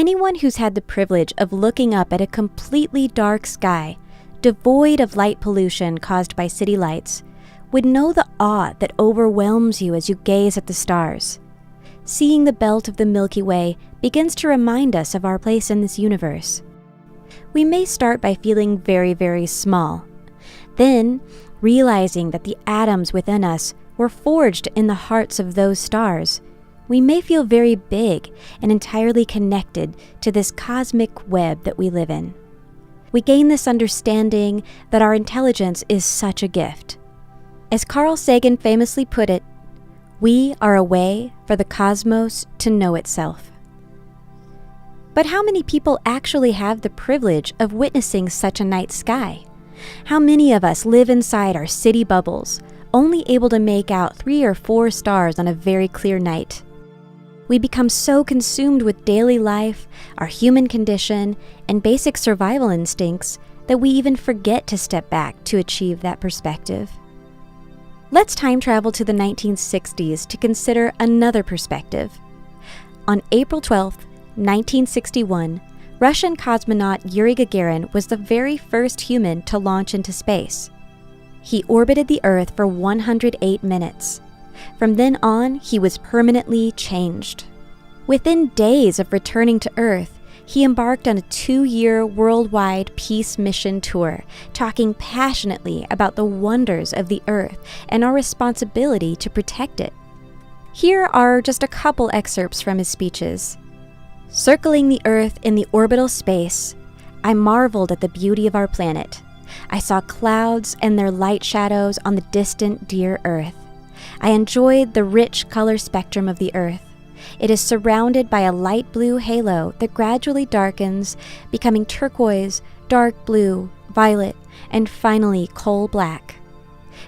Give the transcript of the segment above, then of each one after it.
Anyone who's had the privilege of looking up at a completely dark sky, devoid of light pollution caused by city lights, would know the awe that overwhelms you as you gaze at the stars. Seeing the belt of the Milky Way begins to remind us of our place in this universe. We may start by feeling very, very small. Then, realizing that the atoms within us were forged in the hearts of those stars, we may feel very big and entirely connected to this cosmic web that we live in. We gain this understanding that our intelligence is such a gift. As Carl Sagan famously put it, we are a way for the cosmos to know itself. But how many people actually have the privilege of witnessing such a night sky? How many of us live inside our city bubbles, only able to make out 3 or 4 stars on a very clear night? We become so consumed with daily life, our human condition, and basic survival instincts that we even forget to step back to achieve that perspective. Let's time travel to the 1960s to consider another perspective. On April 12, 1961, Russian cosmonaut Yuri Gagarin was the very first human to launch into space. He orbited the Earth for 108 minutes. From then on, he was permanently changed. Within days of returning to Earth, he embarked on a 2-year worldwide peace mission tour, talking passionately about the wonders of the Earth and our responsibility to protect it. Here are just a couple excerpts from his speeches. Circling the Earth in the orbital space, I marveled at the beauty of our planet. I saw clouds and their light shadows on the distant dear Earth. I enjoyed the rich color spectrum of the Earth. It is surrounded by a light blue halo that gradually darkens, becoming turquoise, dark blue, violet, and finally coal black.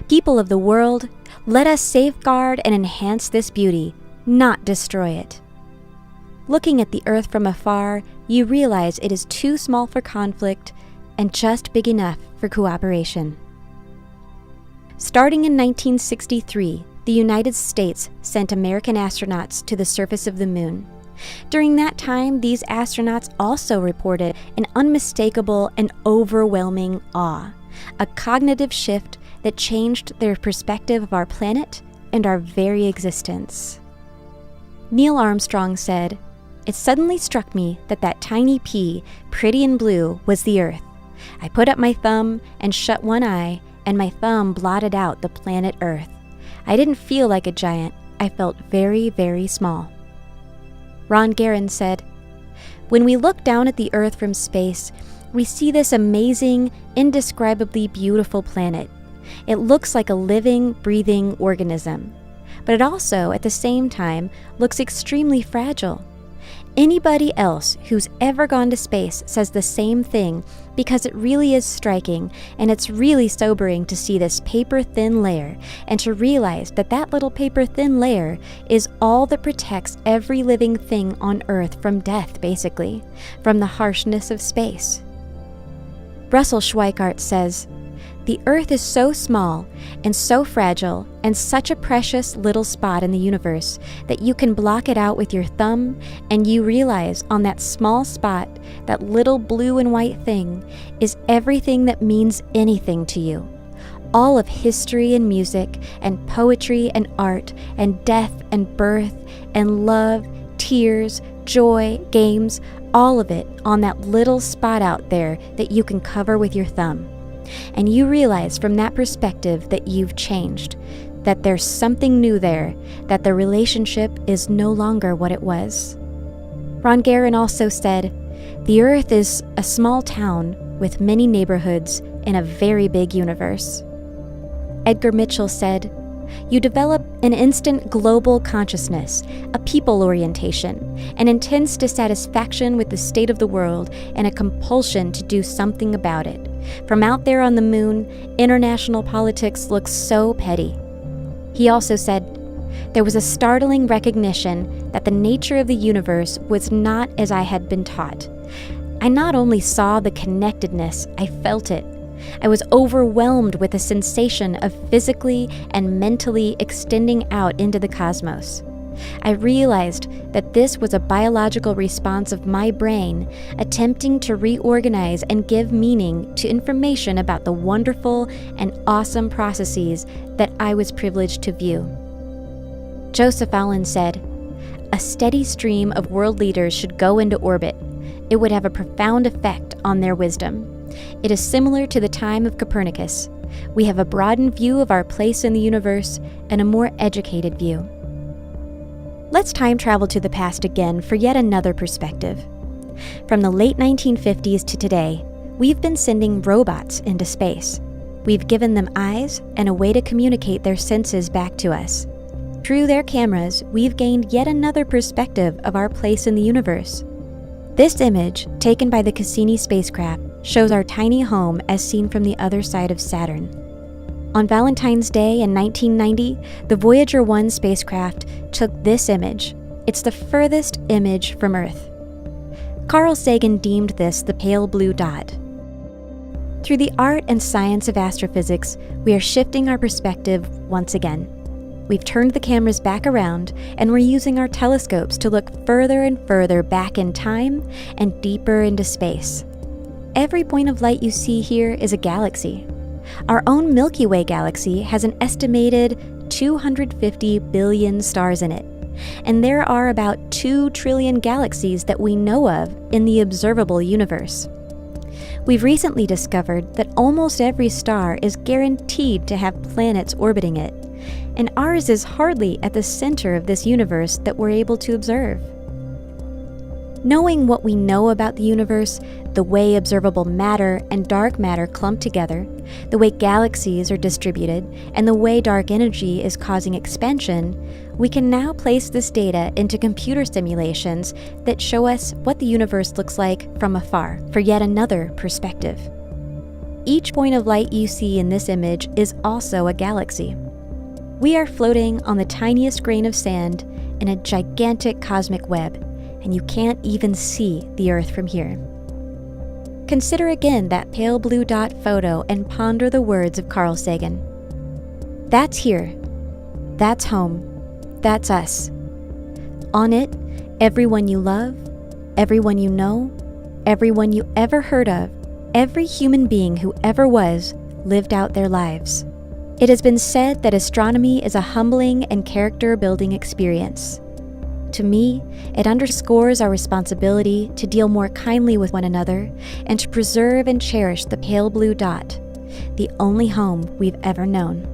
People of the world, let us safeguard and enhance this beauty, not destroy it. Looking at the Earth from afar, you realize it is too small for conflict and just big enough for cooperation. Starting in 1963, the United States sent American astronauts to the surface of the moon. During that time, these astronauts also reported an unmistakable and overwhelming awe, a cognitive shift that changed their perspective of our planet and our very existence. Neil Armstrong said, "It suddenly struck me that that tiny pea, pretty and blue, was the Earth. I put up my thumb and shut one eye, and my thumb blotted out the planet Earth. I didn't feel like a giant. I felt very, very small." Ron Garan said, "When we look down at the Earth from space, we see this amazing, indescribably beautiful planet. It looks like a living, breathing organism. But it also, at the same time, looks extremely fragile. Anybody else who's ever gone to space says the same thing because it really is striking and it's really sobering to see this paper-thin layer and to realize that that little paper-thin layer is all that protects every living thing on Earth from death, basically, from the harshness of space." Russell Schweikart says, "The Earth is so small and so fragile and such a precious little spot in the universe that you can block it out with your thumb and you realize on that small spot, that little blue and white thing, is everything that means anything to you. All of history and music and poetry and art and death and birth and love, tears, joy, games, all of it on that little spot out there that you can cover with your thumb. And you realize from that perspective that you've changed, that there's something new there, that the relationship is no longer what it was." Ron Garan also said, "The Earth is a small town with many neighborhoods in a very big universe." Edgar Mitchell said, "You develop an instant global consciousness, a people orientation, an intense dissatisfaction with the state of the world, and a compulsion to do something about it. From out there on the moon, international politics looks so petty." He also said, "There was a startling recognition that the nature of the universe was not as I had been taught. I not only saw the connectedness, I felt it. I was overwhelmed with a sensation of physically and mentally extending out into the cosmos. I realized that this was a biological response of my brain attempting to reorganize and give meaning to information about the wonderful and awesome processes that I was privileged to view. Joseph Allen said, "A steady stream of world leaders should go into orbit. It would have a profound effect on their wisdom. It is similar to the time of Copernicus. We have a broadened view of our place in the universe and a more educated view." Let's time travel to the past again for yet another perspective. From the late 1950s to today, we've been sending robots into space. We've given them eyes and a way to communicate their senses back to us. Through their cameras, we've gained yet another perspective of our place in the universe. This image, taken by the Cassini spacecraft, shows our tiny home as seen from the other side of Saturn. On Valentine's Day in 1990, the Voyager 1 spacecraft took this image. It's the furthest image from Earth. Carl Sagan deemed this the pale blue dot. Through the art and science of astrophysics, we are shifting our perspective once again. We've turned the cameras back around, and we're using our telescopes to look further and further back in time and deeper into space. Every point of light you see here is a galaxy. Our own Milky Way galaxy has an estimated 250 billion stars in it, and there are about 2 trillion galaxies that we know of in the observable universe. We've recently discovered that almost every star is guaranteed to have planets orbiting it, and ours is hardly at the center of this universe that we're able to observe. Knowing what we know about the universe, the way observable matter and dark matter clump together, the way galaxies are distributed, and the way dark energy is causing expansion, we can now place this data into computer simulations that show us what the universe looks like from afar for yet another perspective. Each point of light you see in this image is also a galaxy. We are floating on the tiniest grain of sand in a gigantic cosmic web, and you can't even see the Earth from here. Consider again that pale blue dot photo and ponder the words of Carl Sagan. That's here. That's home. That's us. On it, everyone you love, everyone you know, everyone you ever heard of, every human being who ever was, lived out their lives. It has been said that astronomy is a humbling and character-building experience. To me, it underscores our responsibility to deal more kindly with one another and to preserve and cherish the pale blue dot, the only home we've ever known.